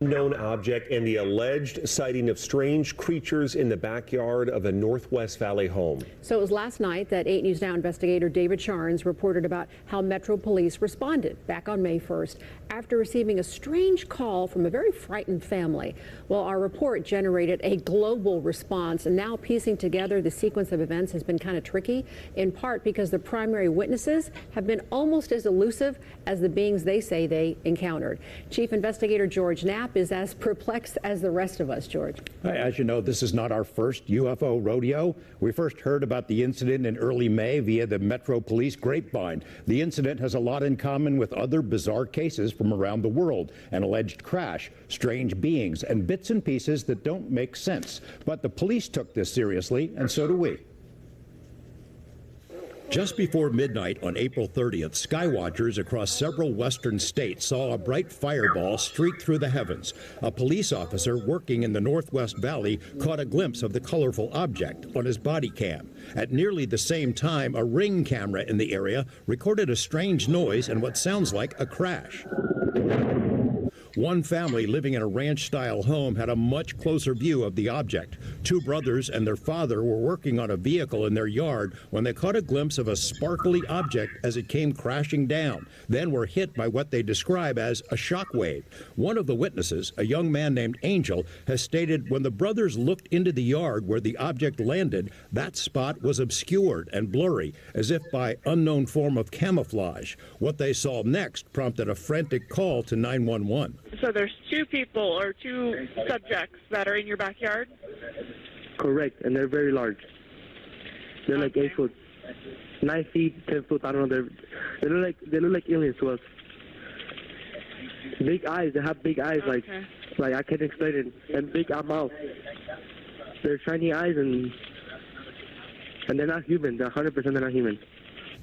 Unknown object and the alleged sighting of strange creatures in the backyard of a Northwest Valley home. So it was last night that 8 News Now investigator David Charnes reported about how Metro Police responded back on May 1st after receiving a strange call from a very frightened family. Well, our report generated a global response, and now piecing together the sequence of events has been kind of tricky, in part because the primary witnesses have been almost as elusive as the beings they say they encountered. Chief Investigator George Knapp is as perplexed as the rest of us, George. As you know, this is not our first UFO rodeo. We first heard about the incident in early May via the Metro Police grapevine. The incident has a lot in common with other bizarre cases from around the world: an alleged crash, strange beings, and bits and pieces that don't make sense. But the police took this seriously, and so do we. Just before midnight on April 30th, skywatchers across several western states saw a bright fireball streak through the heavens. A police officer working in the Northwest Valley caught a glimpse of the colorful object on his body cam. At nearly the same time, a Ring camera in the area recorded a strange noise and what sounds like a crash. One family living in a ranch-style home had a much closer view of the object. Two brothers and their father were working on a vehicle in their yard when they caught a glimpse of a sparkly object as it came crashing down, then were hit by what they describe as a shock wave. One of the witnesses, a young man named Angel, has stated when the brothers looked into the yard where the object landed, that spot was obscured and blurry, as if by unknown form of camouflage. What they saw next prompted a frantic call to 911. So there's two people or two subjects that are in your backyard? Correct, and they're very large. They're like 8 foot, 9 feet, 10 foot. I don't know. They look like aliens to us. Big eyes. They have big eyes, like I can't explain it, and big mouth. They're shiny eyes, and they're not human. They're 100% they're not human.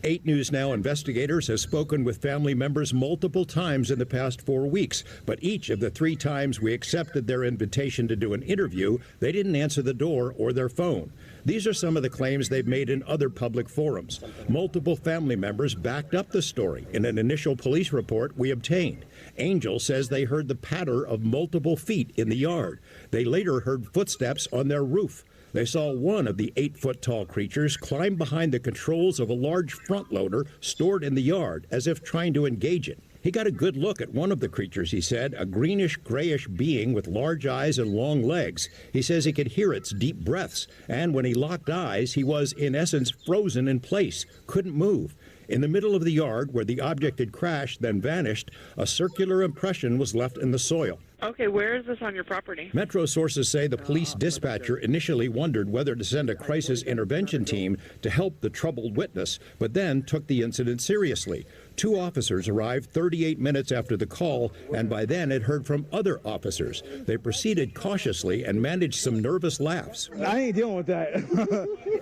8 News Now investigators have spoken with family members multiple times in the past 4 weeks, but each of the 3 times we accepted their invitation to do an interview, they didn't answer the door or their phone. These are some of the claims they've made in other public forums. Multiple family members backed up the story in an initial police report we obtained. Angel says they heard the patter of multiple feet in the yard. They later heard footsteps on their roof. They saw one of the 8-foot-tall creatures climb behind the controls of a large front loader stored in the yard as if trying to engage it. He got a good look at one of the creatures, he said, a greenish-grayish being with large eyes and long legs. He says he could hear its deep breaths, and when he locked eyes, he was, in essence, frozen in place, couldn't move. In the middle of the yard, where the object had crashed, then vanished, a circular impression was left in the soil. Okay, where is this on your property? Metro sources say the police dispatcher initially wondered whether to send a crisis intervention team to help the troubled witness, but then took the incident seriously. 2 officers arrived 38 minutes after the call, and by then had heard from other officers. They proceeded cautiously and managed some nervous laughs. I ain't dealing with that.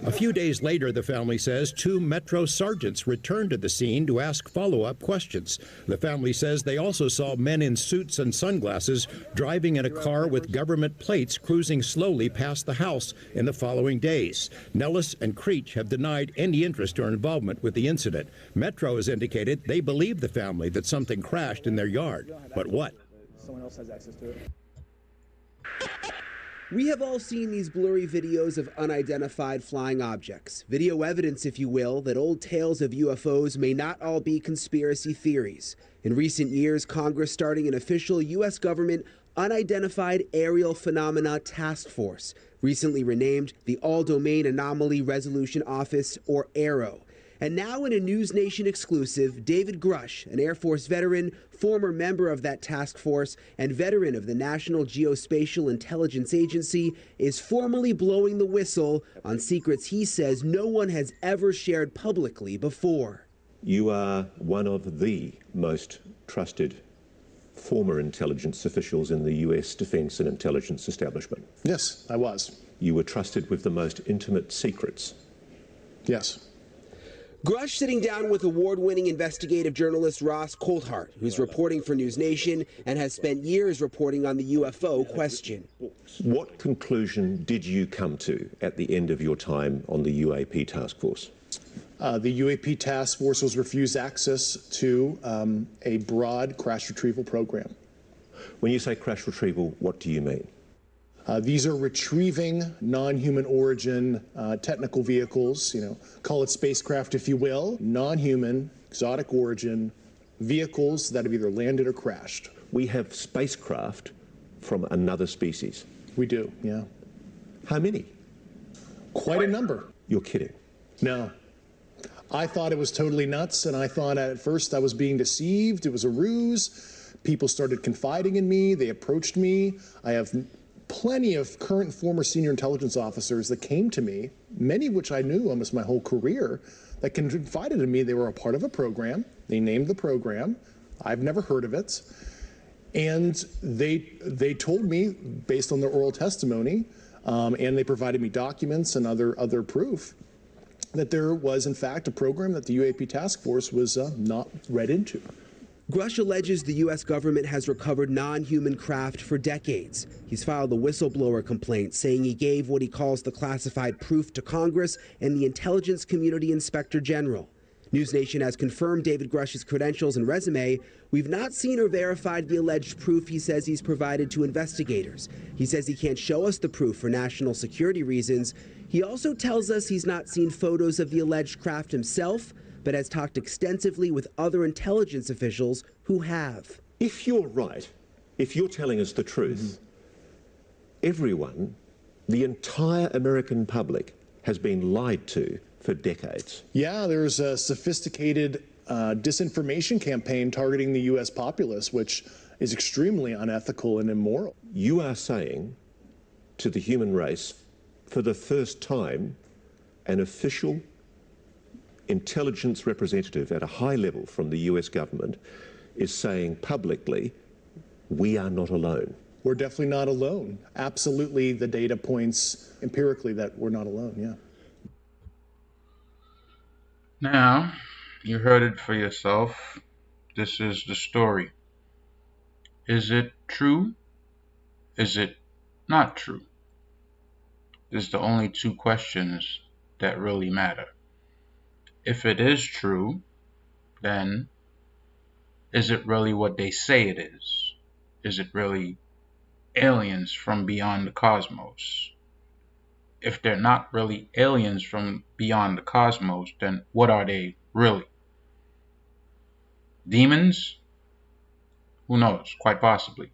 A few days later, the family says 2 Metro sergeants returned to the scene to ask follow-up questions. The family says they also saw men in suits and sunglasses driving in a car with government plates cruising slowly past the house in the following days. Nellis and Creech have denied any interest or involvement with the incident. Metro has indicated they believe the family that something crashed in their yard. But what? Someone else has access to it. We have all seen these blurry videos of unidentified flying objects. Video evidence, if you will, that old tales of UFOs may not all be conspiracy theories. In recent years, Congress starting an official U.S. government Unidentified Aerial Phenomena Task Force, recently renamed the All-Domain Anomaly Resolution Office, or AARO. And now in a News Nation exclusive, David Grush, an Air Force veteran, former member of that task force, and veteran of the National Geospatial Intelligence Agency, is formally blowing the whistle on secrets he says no one has ever shared publicly before. You are one of the most trusted former intelligence officials in the U.S. defense and intelligence establishment. Yes, I was. You were trusted with the most intimate secrets. Yes. Grush sitting down with award-winning investigative journalist Ross Coulthart, who's reporting for News Nation and has spent years reporting on the UFO question. What conclusion did you come to at the end of your time on the UAP task force? The UAP task force was refused access to a broad crash retrieval program. When you say crash retrieval, what do you mean? These are retrieving non-human origin technical vehicles, call it spacecraft if you will, non-human, exotic origin vehicles that have either landed or crashed. We have spacecraft from another species. We do, yeah. How many? Quite a number. You're kidding. No. I thought it was totally nuts, and I thought at first I was being deceived. It was a ruse. People started confiding in me. They approached me. I have plenty of current and former senior intelligence officers that came to me, many of which I knew almost my whole career, that confided in me they were a part of a program. They named the program. I've never heard of it. And they told me, based on their oral testimony, and they provided me documents and other proof, that there was, in fact, a program that the UAP task force was not read into. Grush alleges the U.S. government has recovered non-human craft for decades. He's filed a whistleblower complaint saying he gave what he calls the classified proof to Congress and the Intelligence Community Inspector General. News Nation has confirmed David Grush's credentials and resume. We've not seen or verified the alleged proof he says he's provided to investigators. He says he can't show us the proof for national security reasons. He also tells us he's not seen photos of the alleged craft himself, but has talked extensively with other intelligence officials who have. If you're right, if you're telling us the truth, everyone, the entire American public, has been lied to for decades. Yeah, there's a sophisticated disinformation campaign targeting the U.S. populace, which is extremely unethical and immoral. You are saying to the human race, for the first time, an official intelligence representative at a high level from the US government is saying publicly, we are not alone. We're definitely not alone. Absolutely, the data points empirically that we're not alone, yeah. Now, you heard it for yourself. This is the story. Is it true? Is it not true? These are the only two questions that really matter. If it is true, then is it really what they say it is? Is it really aliens from beyond the cosmos? If they're not really aliens from beyond the cosmos, then what are they really? Demons? Who knows? Quite possibly.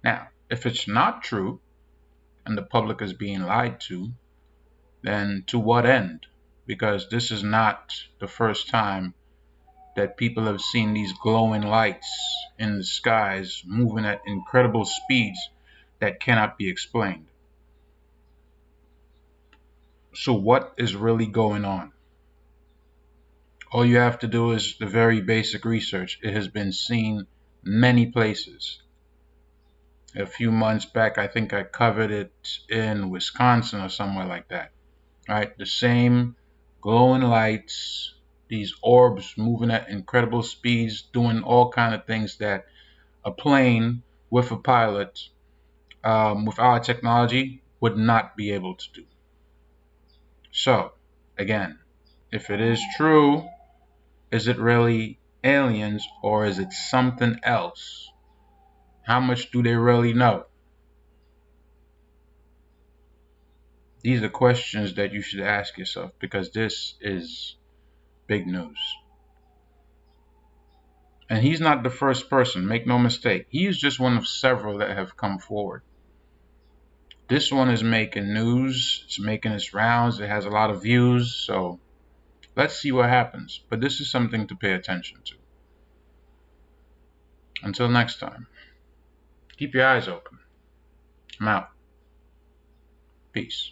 Now, if it's not true, and the public is being lied to, then to what end? Because this is not the first time that people have seen these glowing lights in the skies moving at incredible speeds that cannot be explained. So what is really going on? All you have to do is the very basic research. It has been seen many places. A few months back, I think I covered it in Wisconsin or somewhere like that. Right? The same glowing lights, these orbs moving at incredible speeds, doing all kind of things that a plane with a pilot with our technology would not be able to do. So, again, if it is true, is it really aliens or is it something else? How much do they really know? These are questions that you should ask yourself because this is big news. And he's not the first person, make no mistake. He is just one of several that have come forward. This one is making news, it's making its rounds, it has a lot of views, so let's see what happens. But this is something to pay attention to. Until next time, keep your eyes open. I'm out. Peace.